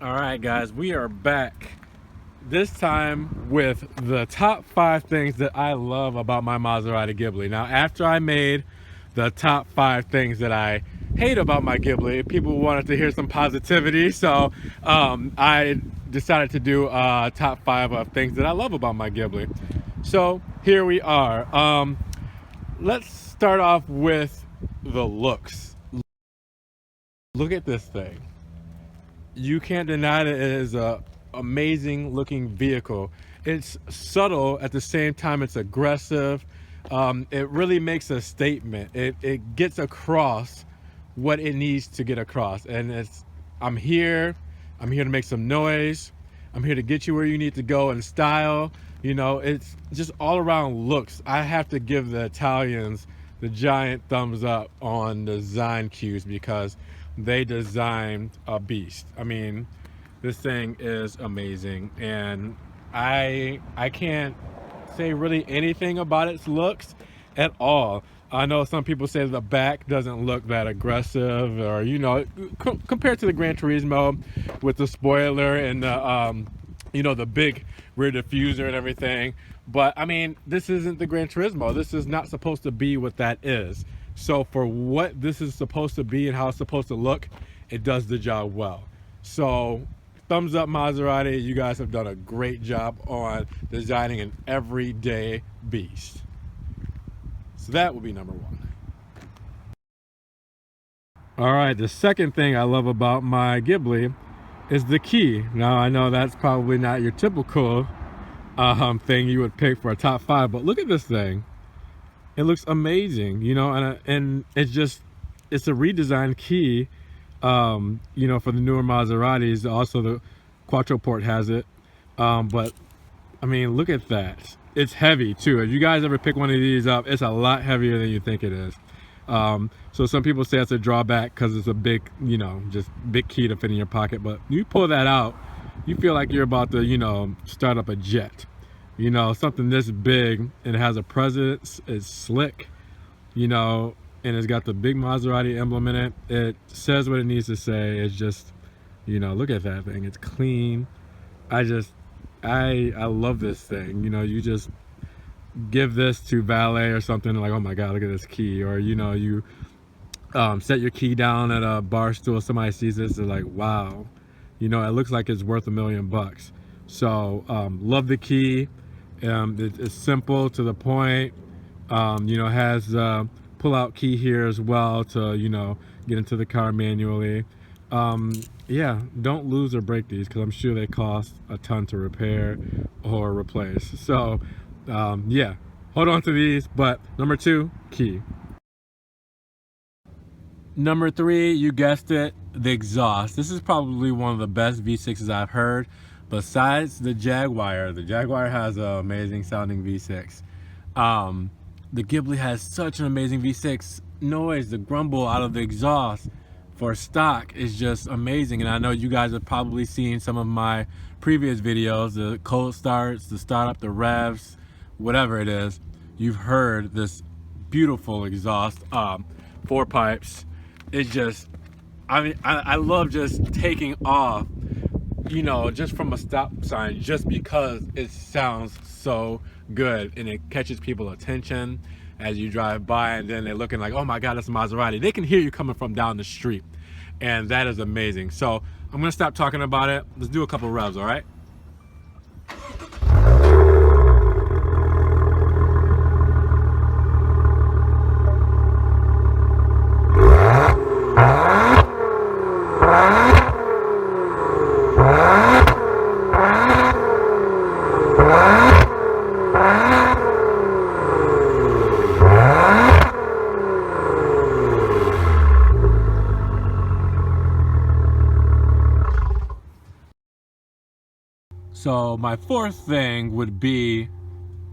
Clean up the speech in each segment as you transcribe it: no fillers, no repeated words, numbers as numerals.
All right, guys, we are back. This time with the top 5 things that I love about my Maserati Ghibli. Now, after I made the top 5 things that I hate about my Ghibli, people wanted to hear some positivity, so I decided to do a top 5 of things that I love about my Ghibli. So here we are. Let's start off with the looks. Look at this thing. You can't deny that it is a amazing looking vehicle. It's subtle at the same time it's aggressive. It really makes a statement. It gets across what it needs to get across, and it's I'm here. I'm here to make some noise. I'm here to get you where you need to go in style. You know, it's just all around looks. I have to give the Italians the giant thumbs up on design cues because they designed a beast. I mean, this thing is amazing, and I can't say really anything about its looks at all. I know some people say the back doesn't look that aggressive, or compared to the Gran Turismo with the spoiler and the big rear diffuser and everything. But I mean, this isn't the Gran Turismo. This is not supposed to be what that is. So for what this is supposed to be and how it's supposed to look, it does the job well. So thumbs up, Maserati. You guys have done a great job on designing an everyday beast. So that would be number 1. All right, the second thing I love about my Ghibli is the key. Now, I know that's probably not your typical thing you would pick for a top 5, but look at this thing. It looks amazing, and it's a redesigned key, for the newer Maseratis. Also, the Quattro Port has it, but I mean, look at that. It's heavy too. If you guys ever pick one of these up, it's a lot heavier than you think it is. So some people say it's a drawback because it's a big, just big key to fit in your pocket. But you pull that out, you feel like you're about to, start up a jet. Something this big and it has a presence. It's slick, and it's got the big Maserati emblem in it. It says what it needs to say. It's just, look at that thing. It's clean. I love this thing. You just give this to valet or something, like, oh my god, look at this key. Or you set your key down at a bar stool, somebody sees this, they're like, wow, it looks like it's worth $1 million. So love the key. It's simple, to the point. Has pull out key here as well to get into the car manually. Yeah, don't lose or break these, because I'm sure they cost a ton to repair or replace. So yeah, hold on to these. But number 2, key. Number 3, you guessed it, the exhaust. This is probably one of the best V6s I've heard. Besides the Jaguar has an amazing sounding V6. The Ghibli has such an amazing V6 noise. The grumble out of the exhaust for stock is just amazing. And I know you guys have probably seen some of my previous videos, the cold starts, the startup, the revs, whatever it is. You've heard this beautiful exhaust, 4 pipes. It's just, I love just taking off, just from a stop sign, just because it sounds so good and it catches people's attention as you drive by, and then they're looking like, oh my god, that's a Maserati. They can hear you coming from down the street, and that is amazing. So I'm gonna stop talking about it. Let's do a couple revs. All right. So my 4th thing would be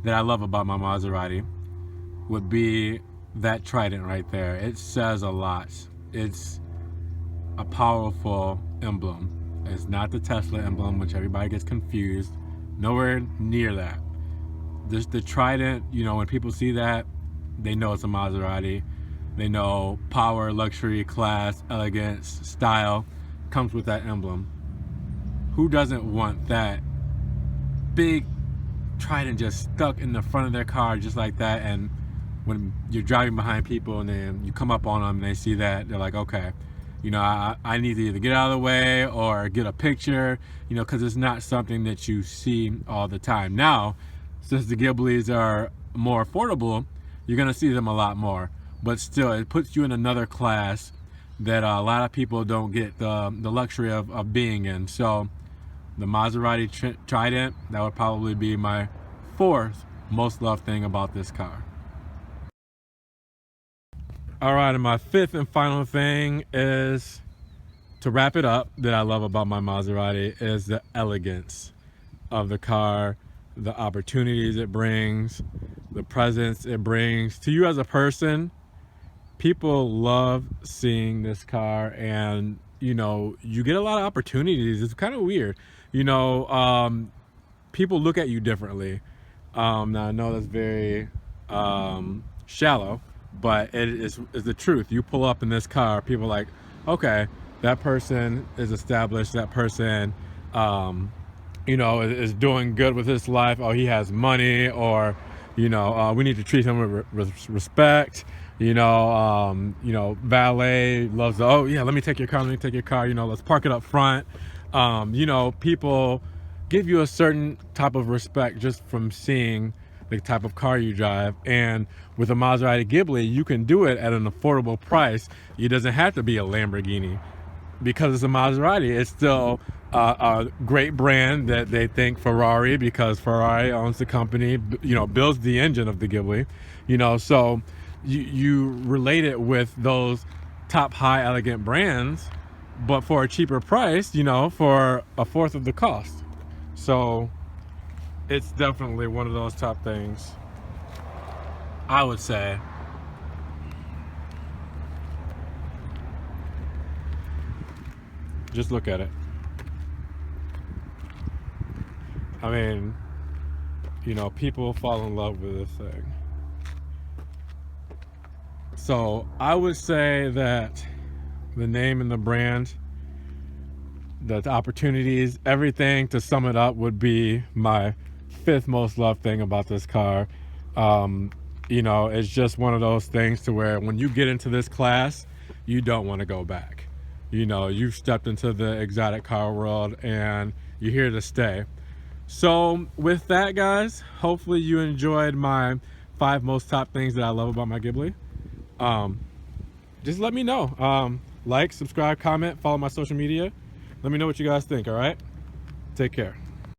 that I love about my Maserati would be that trident right there. It says a lot. It's a powerful emblem. It's not the Tesla emblem, which everybody gets confused. Nowhere near that. The trident, when people see that, they know it's a Maserati. They know power, luxury, class, elegance, style comes with that emblem. who doesn't want that big Trident just stuck in the front of their car just like that? And when you're driving behind people and then you come up on them and they see that, they're like, okay, you know, I need to either get out of the way or get a picture, you know, because it's not something that you see all the time. Now, since the Ghiblis are more affordable, you're going to see them a lot more. But still, it puts you in another class that a lot of people don't get the luxury of being in. So the Maserati Trident, that would probably be my fourth most loved thing about this car. All right, and my fifth and final thing is, to wrap it up, that I love about my Maserati is the elegance of the car, the opportunities it brings, the presence it brings to you as a person. People love seeing this car, and you know, you get a lot of opportunities. It's kind of weird, you know. People look at you differently. Now I know that's very shallow, but it is the truth. You pull up in this car, people are like, okay, that person is established, that person you know, is doing good with his life. Oh, he has money, or you know, we need to treat him with respect. You know, valet loves, oh yeah, let me take your car, you know, let's park it up front. You know, people give you a certain type of respect just from seeing the type of car you drive. And with a Maserati Ghibli, you can do it at an affordable price. It doesn't have to be a Lamborghini, because it's a Maserati. It's still a great brand that they think Ferrari, because Ferrari owns the company, you know, builds the engine of the Ghibli, you know. So you relate it with those top high elegant brands, but for a cheaper price, you know, for a fourth of the cost. So it's definitely one of those top things, I would say. Just look at it. I mean, you know, people fall in love with this thing. So I would say that the name and the brand, the opportunities, everything, to sum it up, would be my fifth most loved thing about this car. You know, it's just one of those things to where when you get into this class, you don't want to go back. You know, you've stepped into the exotic car world and you're here to stay. So with that, guys, hopefully you enjoyed my 5 most top things that I love about my Ghibli. Just let me know. Like, subscribe, comment, follow my social media. Let me know what you guys think. All right, take care.